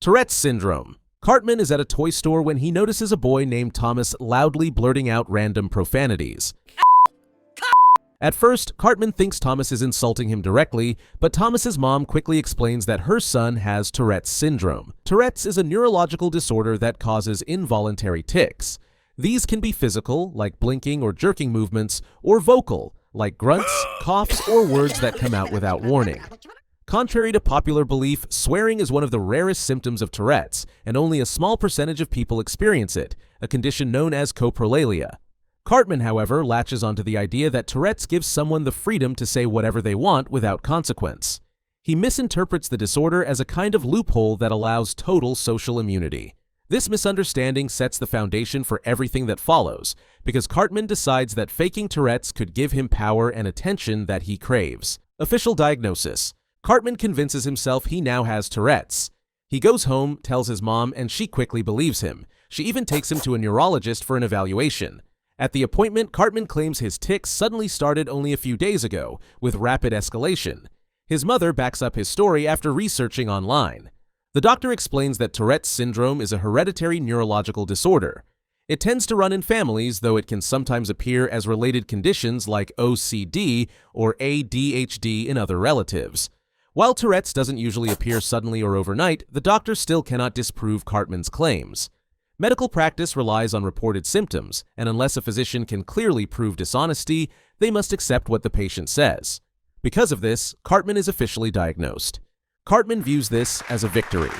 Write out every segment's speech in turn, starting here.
Tourette's syndrome. Cartman is at a toy store when he notices a boy named Thomas loudly blurting out random profanities. At first, Cartman thinks Thomas is insulting him directly, but Thomas's mom quickly explains that her son has Tourette's syndrome. Tourette's is a neurological disorder that causes involuntary tics. These can be physical, like blinking or jerking movements, or vocal, like grunts, coughs, or words that come out without warning. Contrary to popular belief, swearing is one of the rarest symptoms of Tourette's, and only a small percentage of people experience it, a condition known as coprolalia. Cartman, however, latches onto the idea that Tourette's gives someone the freedom to say whatever they want without consequence. He misinterprets the disorder as a kind of loophole that allows total social immunity. This misunderstanding sets the foundation for everything that follows, because Cartman decides that faking Tourette's could give him power and attention that he craves. Official diagnosis. Cartman convinces himself he now has Tourette's. He goes home, tells his mom, and she quickly believes him. She even takes him to a neurologist for an evaluation. At the appointment, Cartman claims his tics suddenly started only a few days ago, with rapid escalation. His mother backs up his story after researching online. The doctor explains that Tourette's syndrome is a hereditary neurological disorder. It tends to run in families, though it can sometimes appear as related conditions like OCD or ADHD in other relatives. While Tourette's doesn't usually appear suddenly or overnight, the doctor still cannot disprove Cartman's claims. Medical practice relies on reported symptoms, and unless a physician can clearly prove dishonesty, they must accept what the patient says. Because of this, Cartman is officially diagnosed. Cartman views this as a victory.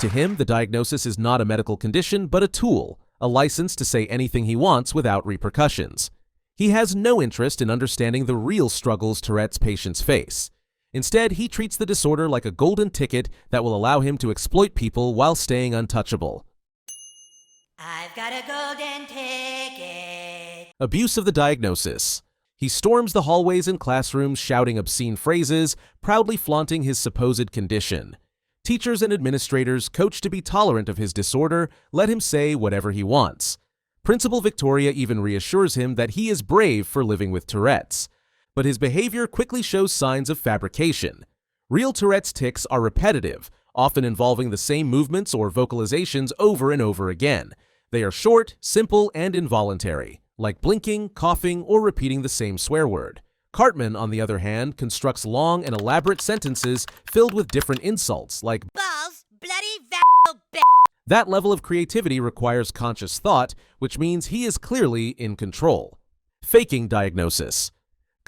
To him, the diagnosis is not a medical condition, but a tool, a license to say anything he wants without repercussions. He has no interest in understanding the real struggles Tourette's patients face. Instead, he treats the disorder like a golden ticket that will allow him to exploit people while staying untouchable. I've got a golden ticket. Abuse of the diagnosis. He storms the hallways and classrooms shouting obscene phrases, proudly flaunting his supposed condition. Teachers and administrators, coached to be tolerant of his disorder, let him say whatever he wants. Principal Victoria even reassures him that he is brave for living with Tourette's. But his behavior quickly shows signs of fabrication. Real Tourette's tics are repetitive, often involving the same movements or vocalizations over and over again. They are short, simple, and involuntary, like blinking, coughing, or repeating the same swear word. Cartman, on the other hand, constructs long and elaborate sentences filled with different insults like balls, bloody vaginal bitch. That level of creativity requires conscious thought, which means he is clearly in control. Faking diagnosis.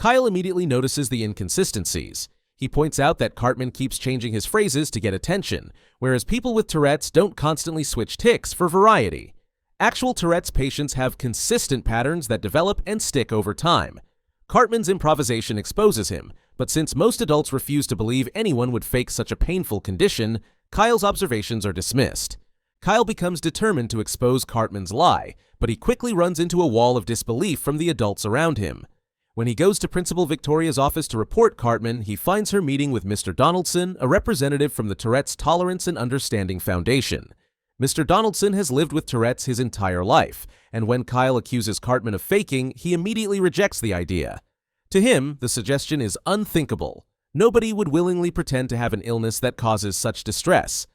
Kyle immediately notices the inconsistencies. He points out that Cartman keeps changing his phrases to get attention, whereas people with Tourette's don't constantly switch tics for variety. Actual Tourette's patients have consistent patterns that develop and stick over time. Cartman's improvisation exposes him, but since most adults refuse to believe anyone would fake such a painful condition, Kyle's observations are dismissed. Kyle becomes determined to expose Cartman's lie, but he quickly runs into a wall of disbelief from the adults around him. When he goes to Principal Victoria's office to report Cartman, he finds her meeting with Mr. Donaldson, a representative from the Tourette's Tolerance and Understanding Foundation. Mr. Donaldson has lived with Tourette's his entire life, and when Kyle accuses Cartman of faking, he immediately rejects the idea. To him, the suggestion is unthinkable. Nobody would willingly pretend to have an illness that causes such distress.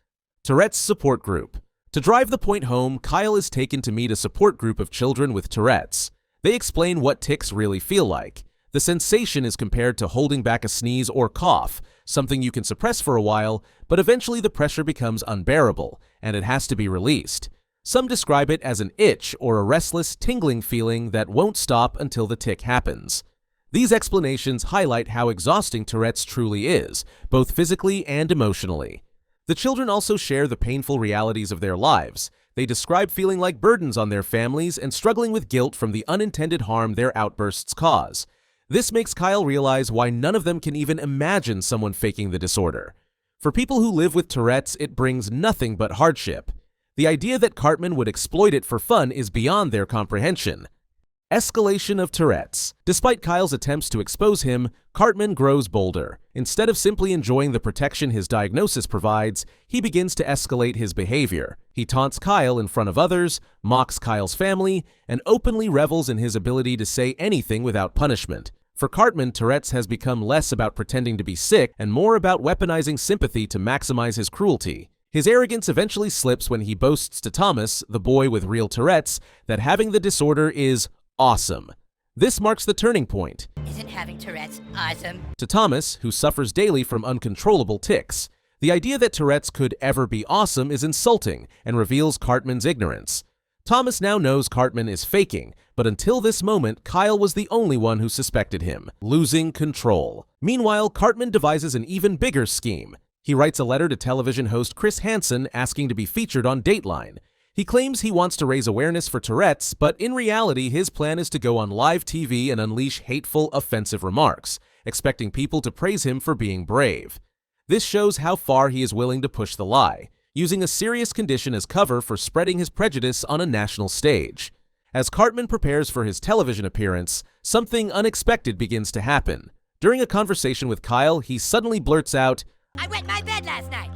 Tourette's support group. To drive the point home, Kyle is taken to meet a support group of children with Tourette's. They explain what tics really feel like. The sensation is compared to holding back a sneeze or cough, something you can suppress for a while, but eventually the pressure becomes unbearable, and it has to be released. Some describe it as an itch or a restless, tingling feeling that won't stop until the tic happens. These explanations highlight how exhausting Tourette's truly is, both physically and emotionally. The children also share the painful realities of their lives. They describe feeling like burdens on their families and struggling with guilt from the unintended harm their outbursts cause. This makes Kyle realize why none of them can even imagine someone faking the disorder. For people who live with Tourette's, it brings nothing but hardship. The idea that Cartman would exploit it for fun is beyond their comprehension. Escalation of Tourette's. Despite Kyle's attempts to expose him, Cartman grows bolder. Instead of simply enjoying the protection his diagnosis provides, he begins to escalate his behavior. He taunts Kyle in front of others, mocks Kyle's family, and openly revels in his ability to say anything without punishment. For Cartman, Tourette's has become less about pretending to be sick and more about weaponizing sympathy to maximize his cruelty. His arrogance eventually slips when he boasts to Thomas, the boy with real Tourette's, that having the disorder is awesome. This marks the turning point. Isn't having Tourette's awesome? To Thomas, who suffers daily from uncontrollable tics, the idea that Tourette's could ever be awesome is insulting and reveals Cartman's ignorance. Thomas now knows Cartman is faking, but until this moment, Kyle was the only one who suspected him, losing control. Meanwhile, Cartman devises an even bigger scheme. He writes a letter to television host Chris Hansen asking to be featured on Dateline. He claims he wants to raise awareness for Tourette's, but in reality, his plan is to go on live TV and unleash hateful, offensive remarks, expecting people to praise him for being brave. This shows how far he is willing to push the lie, using a serious condition as cover for spreading his prejudice on a national stage. As Cartman prepares for his television appearance, something unexpected begins to happen. During a conversation with Kyle, he suddenly blurts out, I wet my bed last night.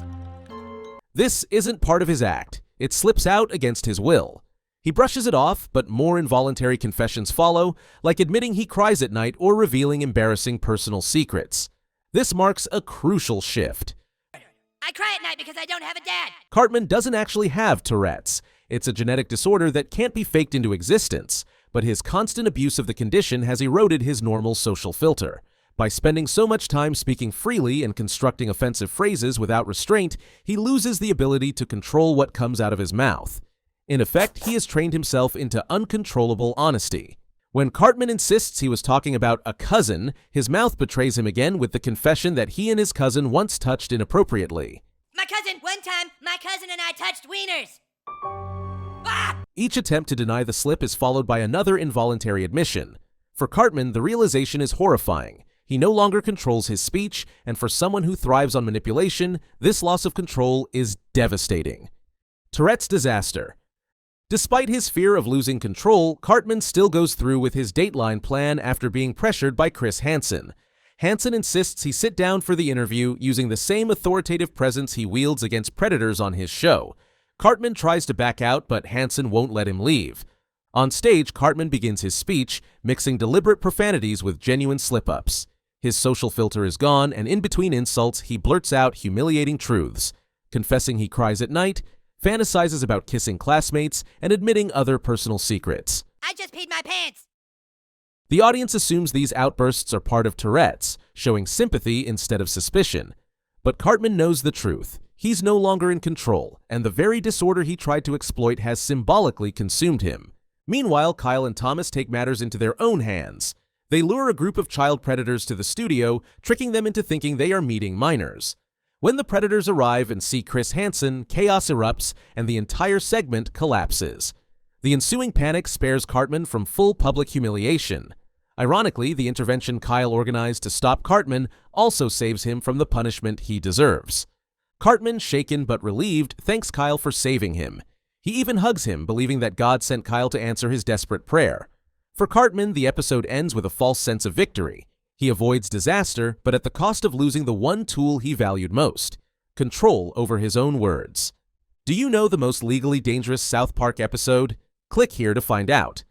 This isn't part of his act. It slips out against his will. He brushes it off, but more involuntary confessions follow, like admitting he cries at night or revealing embarrassing personal secrets. This marks a crucial shift. I cry at night because I don't have a dad. Cartman doesn't actually have Tourette's. It's a genetic disorder that can't be faked into existence, but his constant abuse of the condition has eroded his normal social filter. By spending so much time speaking freely and constructing offensive phrases without restraint, he loses the ability to control what comes out of his mouth. In effect, he has trained himself into uncontrollable honesty. When Cartman insists he was talking about a cousin, his mouth betrays him again with the confession that he and his cousin once touched inappropriately. My cousin, one time, my cousin and I touched wieners. Ah! Each attempt to deny the slip is followed by another involuntary admission. For Cartman, the realization is horrifying. He no longer controls his speech, and for someone who thrives on manipulation, this loss of control is devastating. Tourette's disaster. Despite his fear of losing control, Cartman still goes through with his Dateline plan after being pressured by Chris Hansen. Hansen insists he sit down for the interview using the same authoritative presence he wields against predators on his show. Cartman tries to back out, but Hansen won't let him leave. On stage, Cartman begins his speech, mixing deliberate profanities with genuine slip-ups. His social filter is gone, and in between insults, he blurts out humiliating truths, confessing he cries at night, fantasizes about kissing classmates, and admitting other personal secrets. I just peed my pants. The audience assumes these outbursts are part of Tourette's, showing sympathy instead of suspicion. But Cartman knows the truth. He's no longer in control, and the very disorder he tried to exploit has symbolically consumed him. Meanwhile, Kyle and Thomas take matters into their own hands. They lure a group of child predators to the studio, tricking them into thinking they are meeting minors. When the predators arrive and see Chris Hansen, chaos erupts and the entire segment collapses. The ensuing panic spares Cartman from full public humiliation. Ironically, the intervention Kyle organized to stop Cartman also saves him from the punishment he deserves. Cartman, shaken but relieved, thanks Kyle for saving him. He even hugs him, believing that God sent Kyle to answer his desperate prayer. For Cartman, the episode ends with a false sense of victory. He avoids disaster, but at the cost of losing the one tool he valued most: control over his own words. Do you know the most legally dangerous South Park episode? Click here to find out.